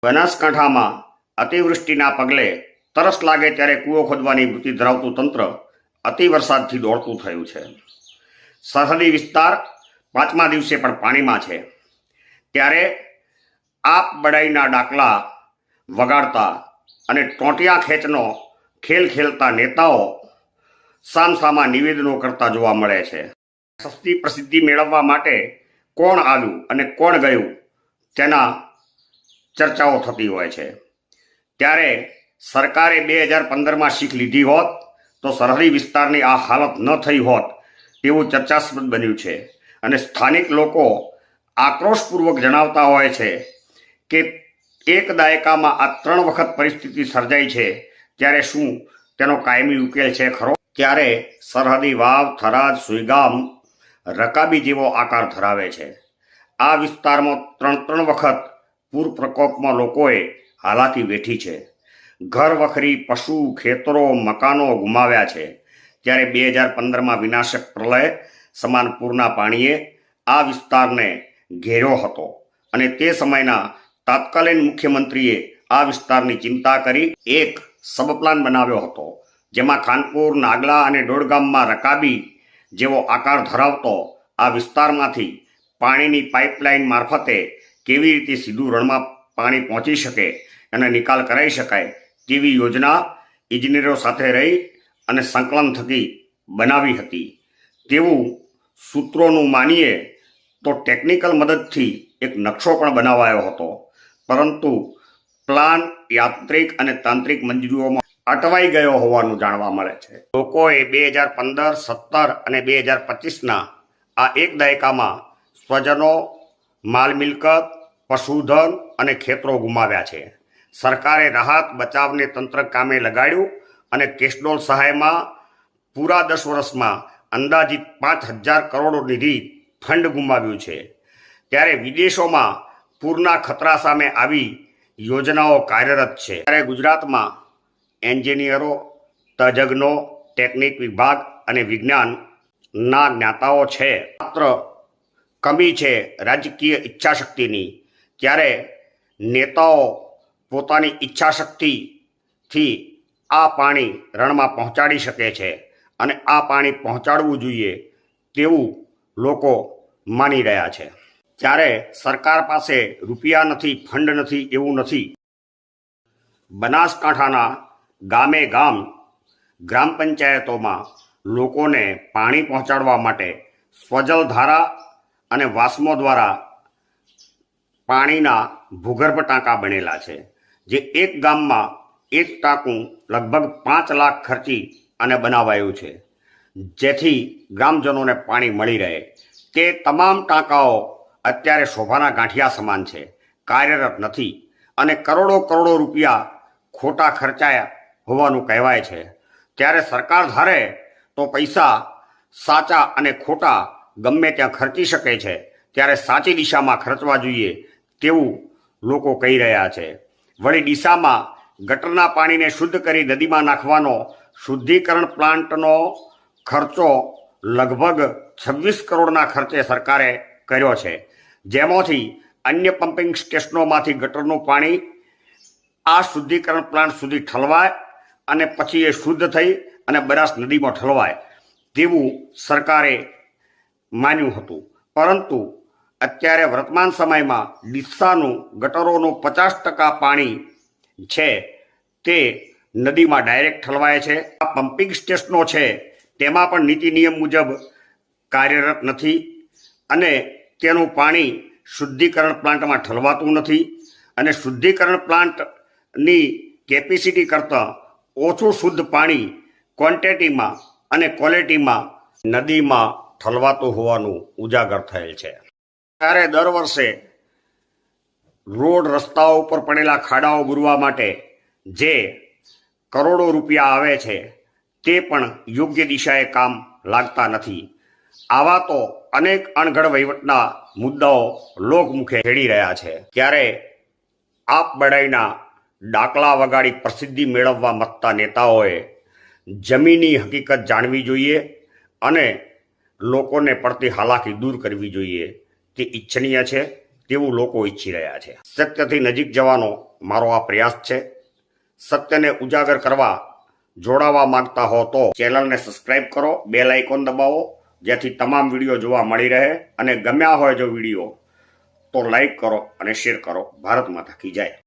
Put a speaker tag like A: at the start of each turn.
A: બનાસકાંઠામાં અતિવૃષ્ટિના પગલે તરસ લાગે ત્યારે કૂવો ખોદવાની વૃત્તિ ધરાવતું તંત્ર અતિવરસાદથી દોડતું થયું છે. સરહદી વિસ્તાર 5મા દિવસે પણ પાણીમાં છે. ત્યારે આપ બડાઈના ડાકલા વગાડતા અને ટોંટિયા ખેંચનો ખેલ ખેલતા નેતાઓ સામસામા નિવેદનો કરતા જોવા મળે છે. સસ્તી પ્રસિદ્ધિ મેળવવા માટે કોણ આવ્યું અને કોણ ગયું તેના ચર્ચાઓ થતી હોય છે. ત્યારે સરકારે 2015માં શીખ લીધી હોત તો સરહદી વિસ્તારની આ હાલત ન થઈ હોત તેવું ચર્ચાસ્પદ બન્યું છે. અને સ્થાનિક લોકો આક્રોશપૂર્વક જણાવતા હોય છે કે એક દાયકામાં આ 3 વખત પરિસ્થિતિ સર્જાઈ છે, ત્યારે શું તેનો કાયમી ઉકેલ છે ખરો? ત્યારે સરહદી વાવ, થરાદ, સુઈગામ, રકાબી જેવો આકાર ધરાવે છે. આ વિસ્તારમાં 3 વખત પૂર પ્રકોપમાં લોકોએ હાલાકી વેઠી છે. ઘર વખરી, પશુ, ખેતરો, મકાનો ગુમાવ્યા છે. ત્યારે 2015માં વિનાશક પ્રલય સમાન પૂરના પાણીએ આ વિસ્તારને ઘેર્યો હતો અને તે સમયના તત્કાલીન મુખ્યમંત્રીએ આ વિસ્તારની ચિંતા કરી એક સબપ્લાન બનાવ્યો હતો, જેમાં ખાનપુર, નાગલા અને ડોડગામમાં રકાબી જેવો આકાર ધરાવતો આ વિસ્તારમાંથી પાણીની પાઇપલાઇન મારફતે કેવી રીતે સીધું રણમાં પાણી પહોંચી શકે અને નિકાલ કરાઈ શકાય તેવી યોજના ઇજનેરો સાથે રહી અને સંકલન થકી બનાવી હતી. તેવું સૂત્રોનું માનીએ તો ટેકનિકલ મદદથી એક નકશો પણ બનાવાયો હતો, પરંતુ પ્લાન યાંત્રિક અને તાંત્રિક મંજૂરીઓમાં અટવાઈ ગયો હોવાનું જાણવા મળે છે. લોકોએ 2015, 17 અને 2025ના આ એક દાયકામાં સ્વજનો, માલ મિલકત, પશુધન અને ખેતરો ગુમાવ્યા છે. સરકારે રાહત બચાવને તંત્ર કામે લગાડ્યું અને કેશડોલ સહાયમાં પૂરા 10 વર્ષમાં અંદાજિત 5,000 કરોડ નિધિ ફંડ ગુમાવ્યું છે. ત્યારે વિદેશોમાં પૂરના ખતરા સામે આવી યોજનાઓ કાર્યરત છે. ત્યારે ગુજરાતમાં એન્જિનિયરો, તજજ્ઞો, ટેકનિક વિભાગ અને વિજ્ઞાનના જ્ઞાતાઓ છે. માત્ર કમી છે રાજકીય ઈચ્છાશક્તિની. ત્યારે નેતાઓ પોતાની ઈચ્છાશક્તિથી આ પાણી રણમાં પહોંચાડી શકે છે અને આ પાણી પહોંચાડવું જોઈએ તેવું લોકો માની રહ્યા છે. ત્યારે સરકાર પાસે રૂપિયા નથી, ફંડ નથી એવું નથી. બનાસકાંઠાના ગામે ગામ ગ્રામ પંચાયતોમાં લોકોને પાણી પહોંચાડવા માટે સ્વજલધારા અને વાસ્મો દ્વારા પાણીના ભૂગર્ભ ટાંકા બનેલા છે, જે એક ગામમાં એક ટાંકું લગભગ 5 લાખ ખર્ચી અને બનાવાયું છે, જેથી ગ્રામજનોને પાણી મળી રહે. તે તમામ ટાંકાઓ અત્યારે શોભાના ગાંઠિયા સમાન છે, કાર્યરત નથી અને કરોડો રૂપિયા ખોટા ખર્ચાયા હોવાનું કહેવાય છે. ત્યારે સરકાર ધારે તો પૈસા સાચા અને ખોટા ગમે ત્યાં ખર્ચી શકે છે, ત્યારે સાચી દિશામાં ખર્ચવા જોઈએ તેવું લોકો કહી રહ્યા છે. વળી ડીસામાં ગટરના પાણીને શુદ્ધ કરી નદીમાં નાખવાનો શુદ્ધિકરણ પ્લાન્ટનો ખર્ચો લગભગ 26 કરોડના ખર્ચે સરકારે કર્યો છે, જેમાંથી અન્ય પમ્પિંગ સ્ટેશનોમાંથી ગટરનું પાણી આ શુદ્ધિકરણ પ્લાન્ટ સુધી ઠલવાય અને પછી એ શુદ્ધ થઈ અને બનાસ નદીમાં ઠલવાય તેવું સરકારે માન્યું હતું. પરંતુ અત્યારે વર્તમાન સમયમાં ડીસાનું ગટરોનું 50% પાણી છે તે નદીમાં ડાયરેક્ટ ઠલવાય છે. આ પમ્પિંગ સ્ટેશનો છે તેમાં પણ નીતિ નિયમ મુજબ કાર્યરત નથી અને તેનું પાણી શુદ્ધિકરણ પ્લાન્ટમાં ઠલવાતું નથી અને શુદ્ધિકરણ પ્લાન્ટની કેપેસિટી કરતાં ઓછું શુદ્ધ પાણી ક્વોન્ટિટીમાં અને ક્વોલિટીમાં નદીમાં ઠલવાતું હોવાનું ઉજાગર થયેલ છે. ત્યારે દર વર્ષે રોડ રસ્તાઓ ઉપર પડેલા ખાડાઓ પૂરવા માટે જે કરોડો રૂપિયા આવે છે તે પણ યોગ્ય દિશાએ કામ લાગતા નથી. આવા તો અનેક અણઘડ વહીવટના મુદ્દાઓ લોકમુખે છેડી રહ્યા છે. ત્યારે આપ બડાઈના ડાકલા વગાડી પ્રસિદ્ધિ મેળવવા માંગતા નેતાઓએ જમીની હકીકત જાણવી જોઈએ અને લોકોને પડતી હાલાકી દૂર કરવી જોઈએ. તે ઈચ્છનીય છે તેવું લોકો ઈચ્છી રહ્યા છે. સત્યથી નજીક જવાનો મારો આ પ્રયાસ છે. સત્યને ઉજાગર કરવા જોડાવા માંગતા હો તો ચેનલને સબસ્ક્રાઇબ કરો, બેલ આઇકોન દબાવો, જેથી તમામ વિડીયો જોવા મળી રહે. અને ગમ્યા હોય જો વિડીયો તો લાઈક કરો અને શેર કરો. ભારત માતા કી જય.